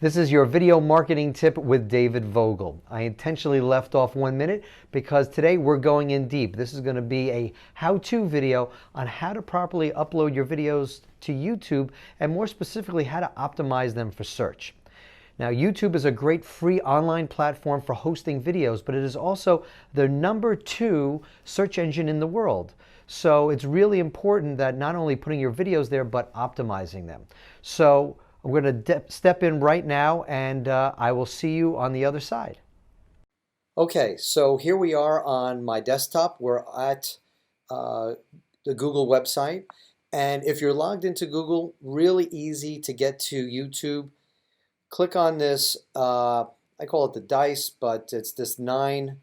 This is your video marketing tip with David Vogel. I intentionally left off 1 minute because today we're going in deep. This is going to be a how-to video on how to properly upload your videos to YouTube and more specifically how to optimize them for search. Now, YouTube is a great free online platform for hosting videos, but it is also the #2 search engine in the world. So it's really important that not only putting your videos there, but optimizing them. So I'm going to step in right now, and I will see you on the other side. Okay, so here we are on my desktop. We're at the Google website. And if you're logged into Google, really easy to get to YouTube. Click on this, I call it the dice, but it's this 9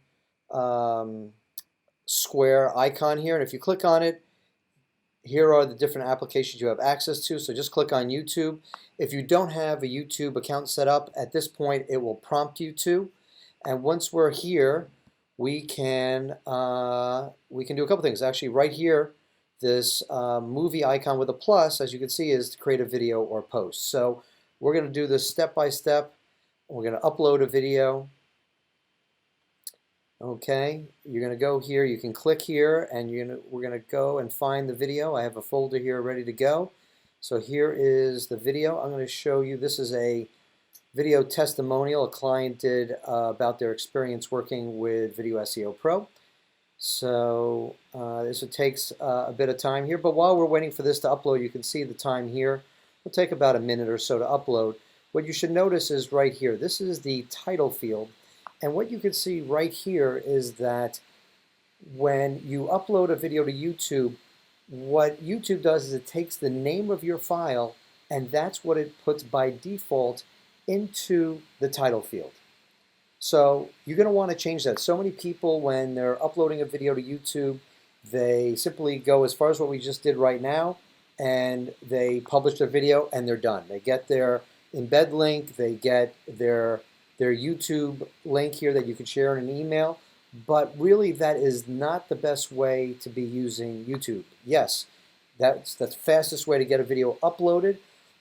square icon here. And if you click on it, here are the different applications you have access to. So just click on YouTube. If you don't have a YouTube account set up, at this point it will prompt you to. And once we're here, we can do a couple things. Actually, right here, this movie icon with a plus, as you can see, is to create a video or post. So we're going to do this step by step. We're going to upload a video. Okay, you're going to go here. You can click here, and we're going to go and find the video. I have a folder here ready to go. So here is the video. I'm going to show you. This is a video testimonial a client did about their experience working with Video SEO Pro. So this takes a bit of time here, but while we're waiting for this to upload, you can see the time here. It'll take about a minute or so to upload. What you should notice is right here. This is the title field. And what you can see right here is that when you upload a video to YouTube, what YouTube does is it takes the name of your file, and that's what it puts by default into the title field. So you're going to want to change that. So many people, when they're uploading a video to YouTube, they simply go as far as what we just did right now, and they publish their video and they're done. They get their embed link, they get their YouTube link here that you can share in an email, but really that is not the best way to be using YouTube. Yes, that's the fastest way to get a video uploaded,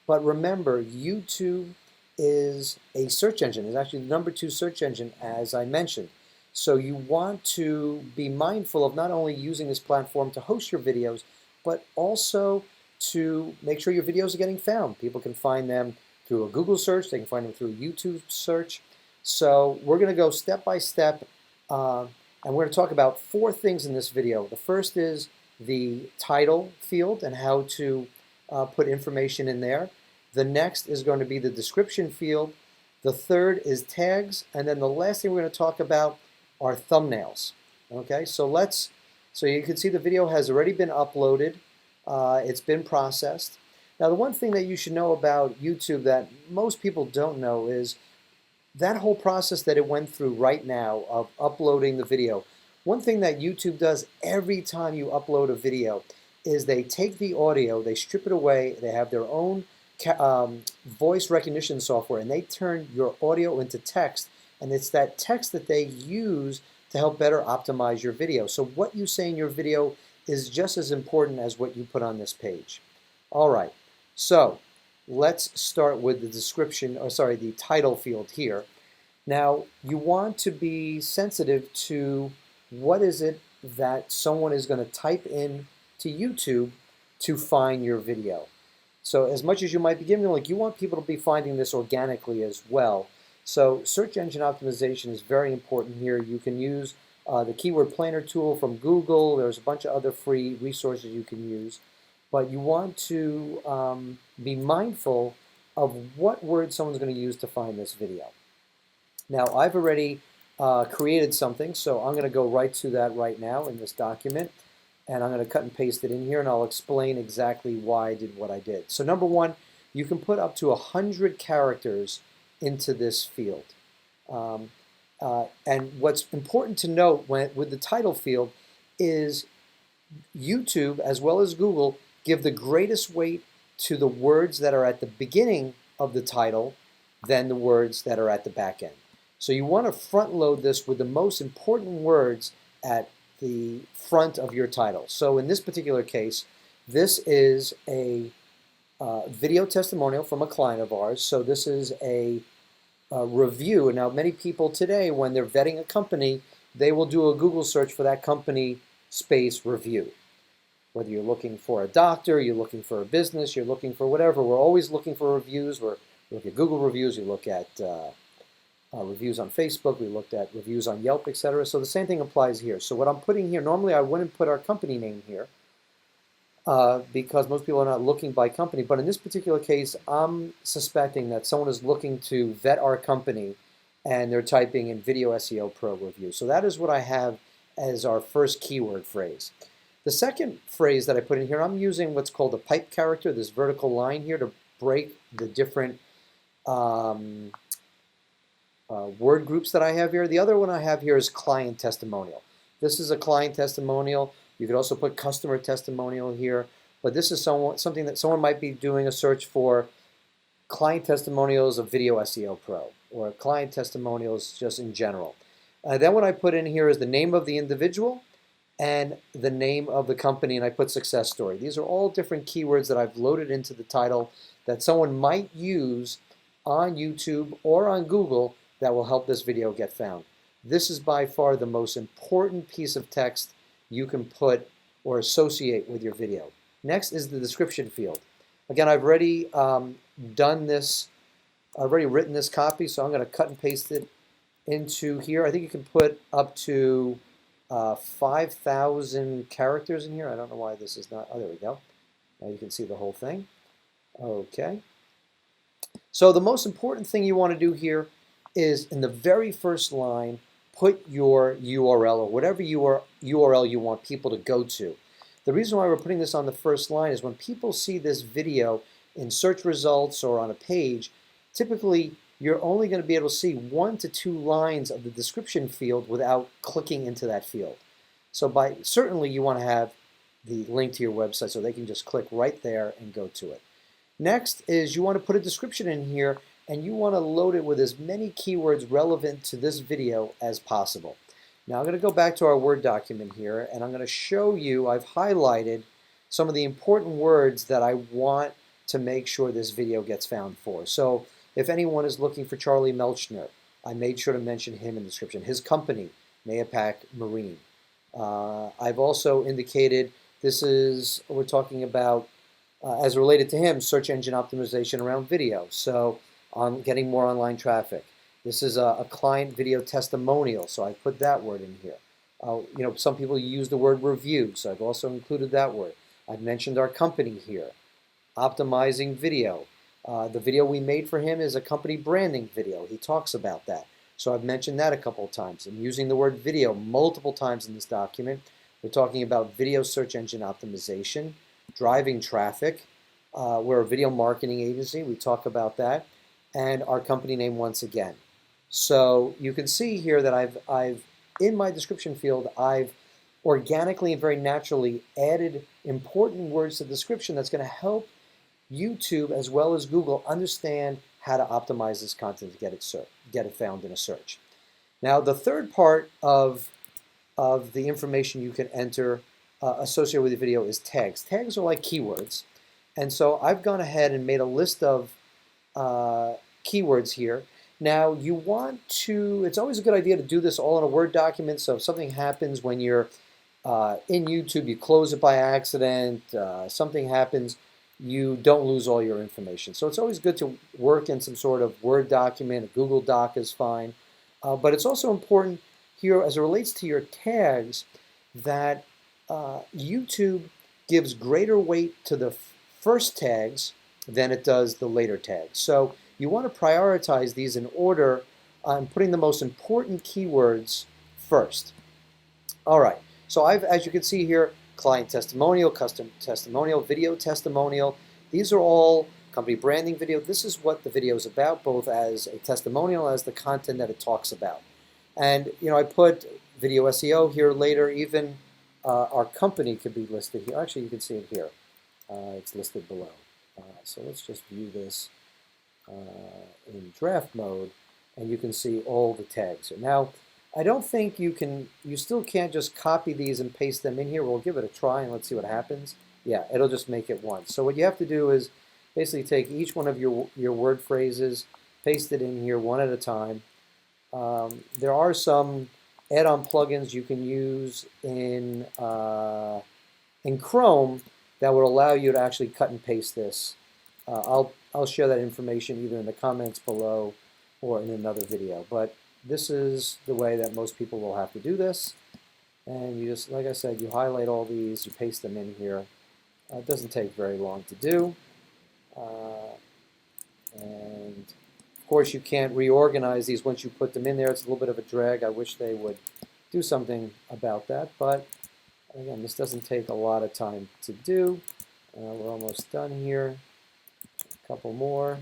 but remember, YouTube is a search engine. It's actually the #2 search engine, as I mentioned. So you want to be mindful of not only using this platform to host your videos, but also to make sure your videos are getting found. People can find them through a Google search, they can find them through a YouTube search. So we're going to go step by step, and we're going to talk about 4 things in this video. The first is the title field and how to put information in there. The next is going to be the description field. The third is tags, and then the last thing we're going to talk about are thumbnails. Okay, so you can see the video has already been uploaded. It's been processed. Now, the one thing that you should know about YouTube that most people don't know is that whole process that it went through right now of uploading the video. One thing that YouTube does every time you upload a video is they take the audio, they strip it away, they have their own voice recognition software, and they turn your audio into text, and it's that text that they use to help better optimize your video. So what you say in your video is just as important as what you put on this page. All right, so let's start with the description, or sorry, the title field here. Now, you want to be sensitive to what is it that someone is going to type in to YouTube to find your video. So as much as you might be giving them, like, you want people to be finding this organically as well. So search engine optimization is very important here. You can use the keyword planner tool from Google. There's a bunch of other free resources you can use. But you want to be mindful of what words someone's going to use to find this video. Now, I've already created something, so I'm going to go right to that right now in this document. And I'm going to cut and paste it in here, and I'll explain exactly why I did what I did. So #1, you can put up to 100 characters into this field. And what's important to note with the title field is YouTube, as well as Google, give the greatest weight to the words that are at the beginning of the title than the words that are at the back end. So you want to front load this with the most important words at the front of your title. So in this particular case, this is a video testimonial from a client of ours. So this is a review. Now, many people today, when they're vetting a company, they will do a Google search for that company space review. Whether you're looking for a doctor, you're looking for a business, you're looking for whatever, we're always looking for reviews. We look at Google reviews, we look at reviews on Facebook, we looked at reviews on Yelp, etc. So the same thing applies here. So what I'm putting here, normally I wouldn't put our company name here because most people are not looking by company. But in this particular case, I'm suspecting that someone is looking to vet our company and they're typing in Video SEO Pro Review. So that is what I have as our first keyword phrase. The second phrase that I put in here, I'm using what's called a pipe character, this vertical line here to break the different word groups that I have here. The other one I have here is client testimonial. This is a client testimonial. You could also put customer testimonial here, but this is something that someone might be doing a search for client testimonials of Video SEO Pro or client testimonials just in general. Then what I put in here is the name of the individual and the name of the company, and I put success story. These are all different keywords that I've loaded into the title that someone might use on YouTube or on Google that will help this video get found. This is by far the most important piece of text you can put or associate with your video. Next is the description field. Again, I've already done this, I've already written this copy, so I'm going to cut and paste it into here. I think you can put up to 5,000 characters in here. I don't know why this is not, oh, there we go. Now you can see the whole thing. Okay. So the most important thing you want to do here is in the very first line, put your URL or whatever URL you want people to go to. The reason why we're putting this on the first line is when people see this video in search results or on a page, typically you're only going to be able to see 1 to 2 lines of the description field without clicking into that field. So certainly you want to have the link to your website so they can just click right there and go to it. Next is you want to put a description in here and you want to load it with as many keywords relevant to this video as possible. Now I'm going to go back to our Word document here and I'm going to show you, I've highlighted some of the important words that I want to make sure this video gets found for. So if anyone is looking for Charlie Melchner, I made sure to mention him in the description. His company, Mayapack Marine. I've also indicated we're talking about, as related to him, search engine optimization around video. So on getting more online traffic. This is a client video testimonial, so I put that word in here. Some people use the word review, so I've also included that word. I've mentioned our company here. Optimizing video. The video we made for him is a company branding video. He talks about that. So I've mentioned that a couple of times. I'm using the word video multiple times in this document. We're talking about video search engine optimization, driving traffic. We're a video marketing agency. We talk about that. And our company name once again. So you can see here that I've in my description field, I've organically and very naturally added important words to the description that's going to help YouTube as well as Google understand how to optimize this content to get it found in a search. Now the third part of the information you can enter associated with the video is tags. Tags are like keywords. And so I've gone ahead and made a list of keywords here. Now you want to, it's always a good idea to do this all in a Word document, so if something happens when you're in YouTube, you close it by accident, something happens, you don't lose all your information. So it's always good to work in some sort of Word document. A Google Doc is fine. But it's also important here as it relates to your tags that YouTube gives greater weight to the first tags than it does the later tags. So you want to prioritize these in order on putting the most important keywords first. All right, so as you can see here, client testimonial, custom testimonial, video testimonial. These are all company branding video. This is what the video is about, both as a testimonial as the content that it talks about. And I put video SEO here later. Even our company could be listed here. Actually, you can see it here. It's listed below. So let's just view this in draft mode, and you can see all the tags. Now, I don't think you still can't just copy these and paste them in here. We'll give it a try and let's see what happens. Yeah, it'll just make it once. So what you have to do is basically take each one of your word phrases, paste it in here one at a time. There are some add-on plugins you can use in Chrome that would allow you to actually cut and paste this. I'll share that information either in the comments below or in another video. But this is the way that most people will have to do this. And you just, like I said, you highlight all these, you paste them in here. It doesn't take very long to do. And of course, you can't reorganize these once you put them in there. It's a little bit of a drag. I wish they would do something about that. But again, this doesn't take a lot of time to do. We're almost done here. A couple more.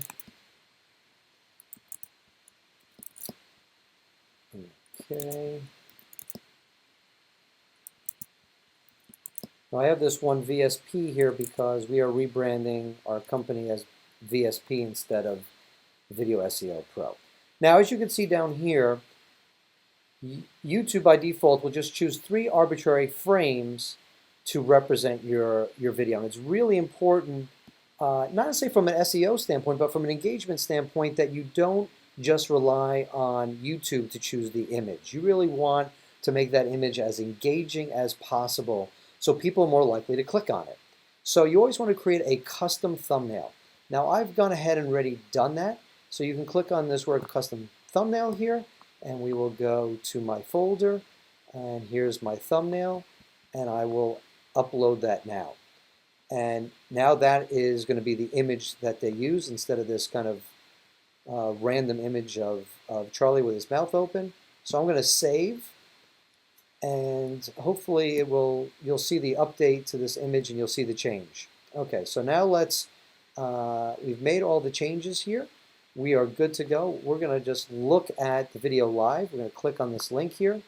Okay. Now I have this one VSP here because we are rebranding our company as VSP instead of Video SEO Pro. Now, as you can see down here, YouTube by default will just choose 3 arbitrary frames to represent your video. And it's really important, not to say from an SEO standpoint, but from an engagement standpoint, that you don't just rely on YouTube to choose the image. You really want to make that image as engaging as possible so people are more likely to click on it. So you always want to create a custom thumbnail. Now I've gone ahead and already done that. So you can click on this word custom thumbnail here, and we will go to my folder, and here's my thumbnail, and I will upload that now. And now that is going to be the image that they use instead of this kind of random image of Charlie with his mouth open. So I'm going to save, and hopefully you'll see the update to this image and you'll see the change. Okay, so now we've made all the changes here. We are good to go. We're going to just look at the video live. We're going to click on this link here,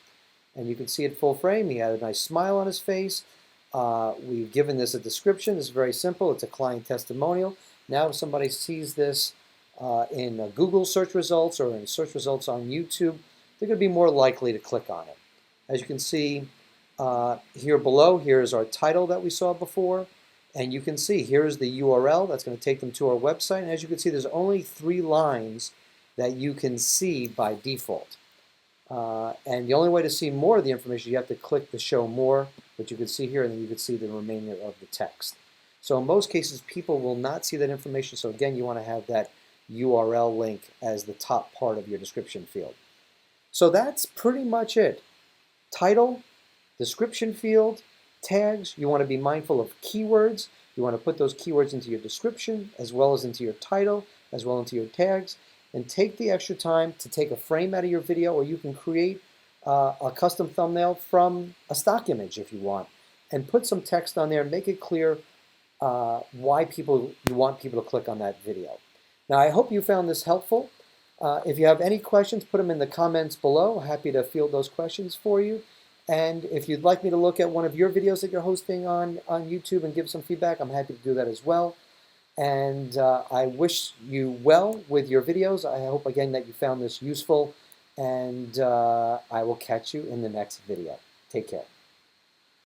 and you can see it full frame. He had a nice smile on his face. We've given this a description. It's very simple. It's a client testimonial. Now if somebody sees this in Google search results or in search results on YouTube, they're going to be more likely to click on it. As you can see here below, here's our title that we saw before. And you can see here's the URL that's going to take them to our website. And as you can see, there's only 3 lines that you can see by default. And the only way to see more of the information, you have to click the show more, which you can see here, and then you can see the remainder of the text. So in most cases, people will not see that information. So again, you want to have that URL link as the top part of your description field. So that's pretty much it. Title, description field, tags. You want to be mindful of keywords. You want to put those keywords into your description as well as into your title, as well into your tags. And take the extra time to take a frame out of your video, or you can create a custom thumbnail from a stock image if you want, and put some text on there and make it clear why you want people to click on that video. Now, I hope you found this helpful. If you have any questions, put them in the comments below. Happy to field those questions for you. And if you'd like me to look at one of your videos that you're hosting on YouTube and give some feedback, I'm happy to do that as well. And I wish you well with your videos. I hope, again, that you found this useful. And I will catch you in the next video. Take care.